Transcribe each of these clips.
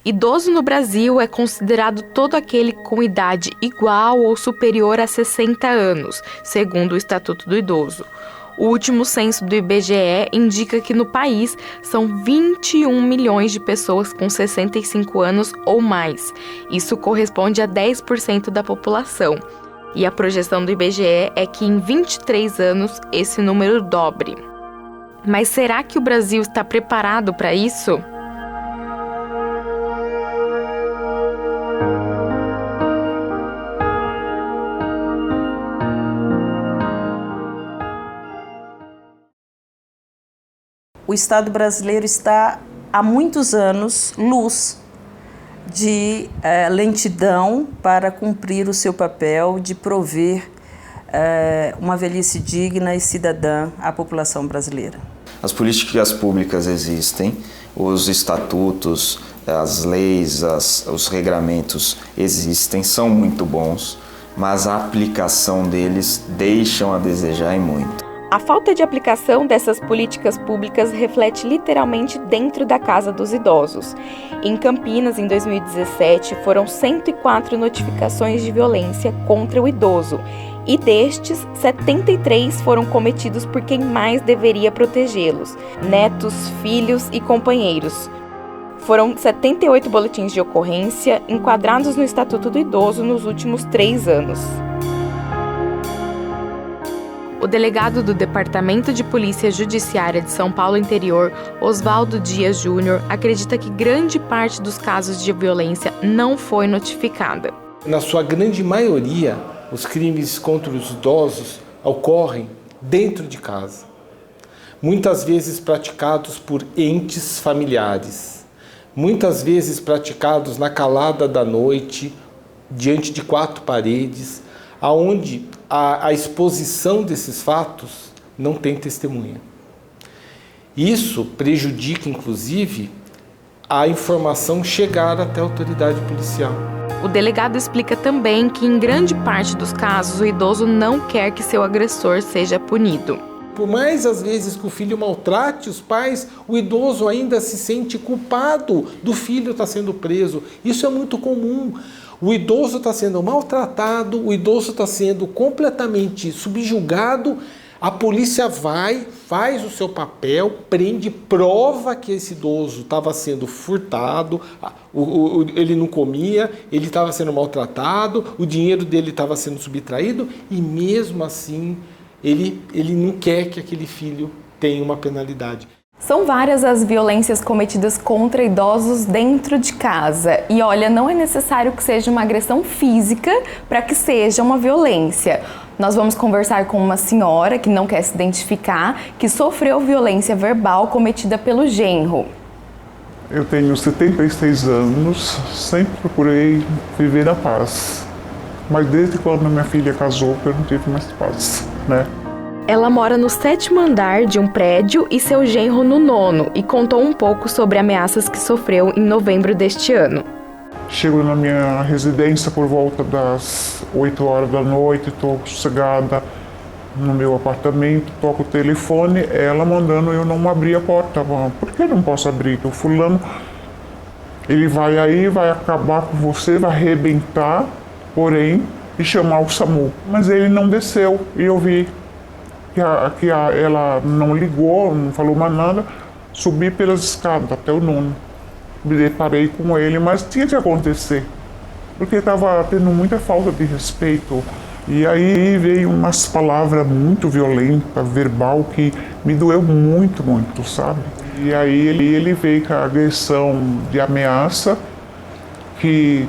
Idoso no Brasil é considerado todo aquele com idade igual ou superior a 60 anos, segundo o Estatuto do Idoso. O último censo do IBGE indica que no país são 21 milhões de pessoas com 65 anos ou mais. Isso corresponde a 10% da população. E a projeção do IBGE é que em 23 anos esse número dobre. Mas será que o Brasil está preparado para isso? O Estado brasileiro está há muitos anos luz de lentidão para cumprir o seu papel de prover uma velhice digna e cidadã à população brasileira. As políticas públicas existem, os estatutos, as leis, os regramentos existem, são muito bons, mas a aplicação deles deixam a desejar e muito. A falta de aplicação dessas políticas públicas reflete literalmente dentro da casa dos idosos. Em Campinas, em 2017, foram 104 notificações de violência contra o idoso, e destes, 73 foram cometidos por quem mais deveria protegê-los: netos, filhos e companheiros. Foram 78 boletins de ocorrência enquadrados no Estatuto do Idoso nos últimos 3 anos. O delegado do Departamento de Polícia Judiciária de São Paulo Interior, Oswaldo Dias Júnior, acredita que grande parte dos casos de violência não foi notificada. Na sua grande maioria, os crimes contra os idosos ocorrem dentro de casa, muitas vezes praticados por entes familiares, muitas vezes praticados na calada da noite, diante de 4 paredes, aonde a exposição desses fatos não tem testemunha. Isso prejudica, inclusive, a informação chegar até a autoridade policial. O delegado explica também que, em grande parte dos casos, o idoso não quer que seu agressor seja punido. Por mais, às vezes, que o filho maltrate os pais, o idoso ainda se sente culpado do filho estar sendo preso. Isso é muito comum. O idoso está sendo maltratado, o idoso está sendo completamente subjugado, a polícia vai, faz o seu papel, prende, prova que esse idoso estava sendo furtado, ele não comia, ele estava sendo maltratado, o dinheiro dele estava sendo subtraído e mesmo assim ele não quer que aquele filho tenha uma penalidade. São várias as violências cometidas contra idosos dentro de casa. E olha, não é necessário que seja uma agressão física para que seja uma violência. Nós vamos conversar com uma senhora que não quer se identificar, que sofreu violência verbal cometida pelo genro. Eu tenho 76 anos, sempre procurei viver na paz. Mas desde quando minha filha casou, eu não tive mais paz, né? Ela mora no 7º andar de um prédio e seu genro no 9º e contou um pouco sobre ameaças que sofreu em novembro deste ano. Chego na minha residência por volta das 8 horas da noite, estou sossegada no meu apartamento, toco o telefone, ela mandando eu não abrir a porta. Por que eu não posso abrir? O fulano, ele vai aí, vai acabar com você, vai arrebentar, porém, e chamar o SAMU. Mas ele não desceu e eu vi que ela não ligou, não falou mais nada, subi pelas escadas até o 9º. Me deparei com ele, mas tinha que acontecer, porque estava tendo muita falta de respeito. E aí veio umas palavras muito violentas, verbal, que me doeu muito, muito, sabe? E aí ele veio com a agressão de ameaça que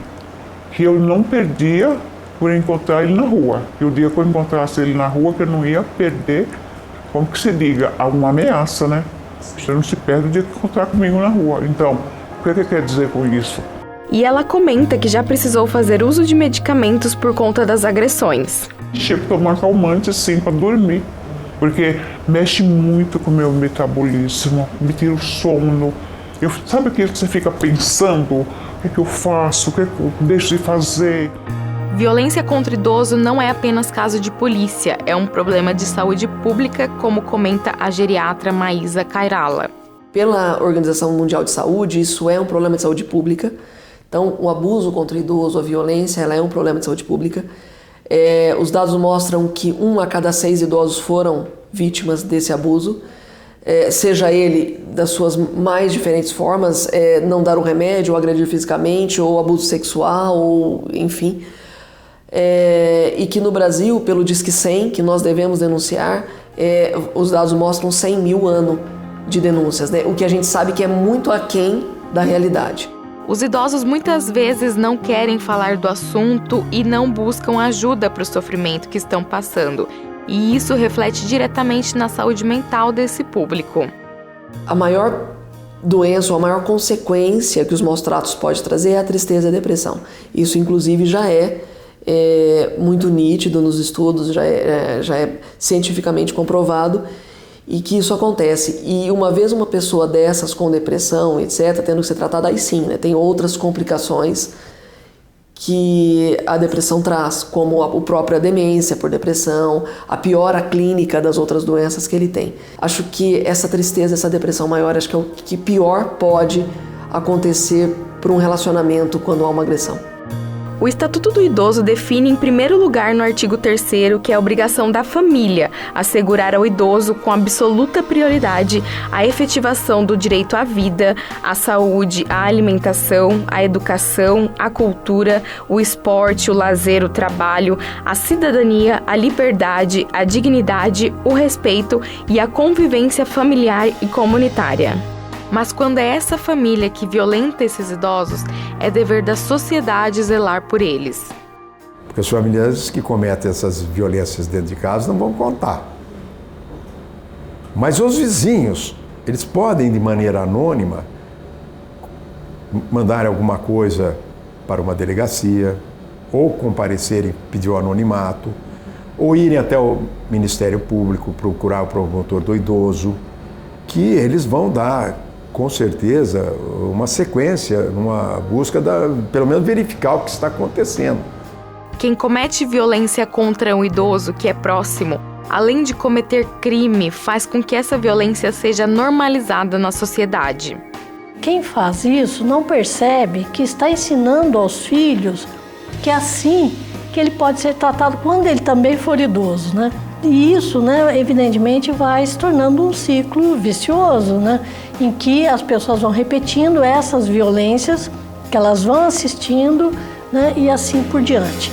eu não perdia por encontrar ele na rua. Que o dia que eu encontrasse ele na rua, que eu não ia perder, como que se diga, uma ameaça, né? Você não se perde o dia que encontrar comigo na rua. Então, o que quer dizer com isso? E ela comenta que já precisou fazer uso de medicamentos por conta das agressões. Chego a tomar calmante assim para dormir, porque mexe muito com o meu metabolismo, me tira o sono. Sabe aquilo que você fica pensando? O que eu faço? O que eu deixo de fazer? Violência contra idoso não é apenas caso de polícia, é um problema de saúde pública, como comenta a geriatra Maísa Cairala. Pela Organização Mundial de Saúde, isso é um problema de saúde pública. Então, o abuso contra o idoso, a violência, ela é um problema de saúde pública. Os dados mostram que 1 a cada 6 idosos foram vítimas desse abuso, seja ele das suas mais diferentes formas, não dar o remédio, ou agredir fisicamente, ou abuso sexual, ou enfim. E que no Brasil, pelo Disque 100, que nós devemos denunciar, os dados mostram 100 mil ano de denúncias, né? O que a gente sabe que é muito aquém da realidade. Os idosos muitas vezes não querem falar do assunto e não buscam ajuda para o sofrimento que estão passando. E isso reflete diretamente na saúde mental desse público. A maior doença ou a maior consequência que os maus tratos podem trazer é a tristeza e a depressão. Isso, inclusive, já é muito nítido nos estudos, já é cientificamente comprovado, e que isso acontece. E uma vez uma pessoa dessas com depressão, etc., tendo que ser tratada, aí sim, né, tem outras complicações que a depressão traz, como a própria demência por depressão, a piora clínica das outras doenças que ele tem. Acho que essa tristeza, essa depressão maior, acho que é o que pior pode acontecer para um relacionamento quando há uma agressão. O Estatuto do Idoso define em primeiro lugar no artigo 3º que é a obrigação da família assegurar ao idoso com absoluta prioridade a efetivação do direito à vida, à saúde, à alimentação, à educação, à cultura, o esporte, o lazer, o trabalho, a cidadania, a liberdade, a dignidade, o respeito e a convivência familiar e comunitária. Mas quando é essa família que violenta esses idosos, é dever da sociedade zelar por eles. Porque as famílias que cometem essas violências dentro de casa não vão contar. Mas os vizinhos, eles podem, de maneira anônima, mandar alguma coisa para uma delegacia, ou comparecerem, pedir o anonimato, ou irem até o Ministério Público procurar o promotor do idoso, que eles vão dar, com certeza, uma sequência, numa busca, pelo menos verificar o que está acontecendo. Quem comete violência contra um idoso que é próximo, além de cometer crime, faz com que essa violência seja normalizada na sociedade. Quem faz isso não percebe que está ensinando aos filhos que é assim que ele pode ser tratado quando ele também for idoso, né? E isso, né, evidentemente, vai se tornando um ciclo vicioso, né, em que as pessoas vão repetindo essas violências, que elas vão assistindo, né, e assim por diante.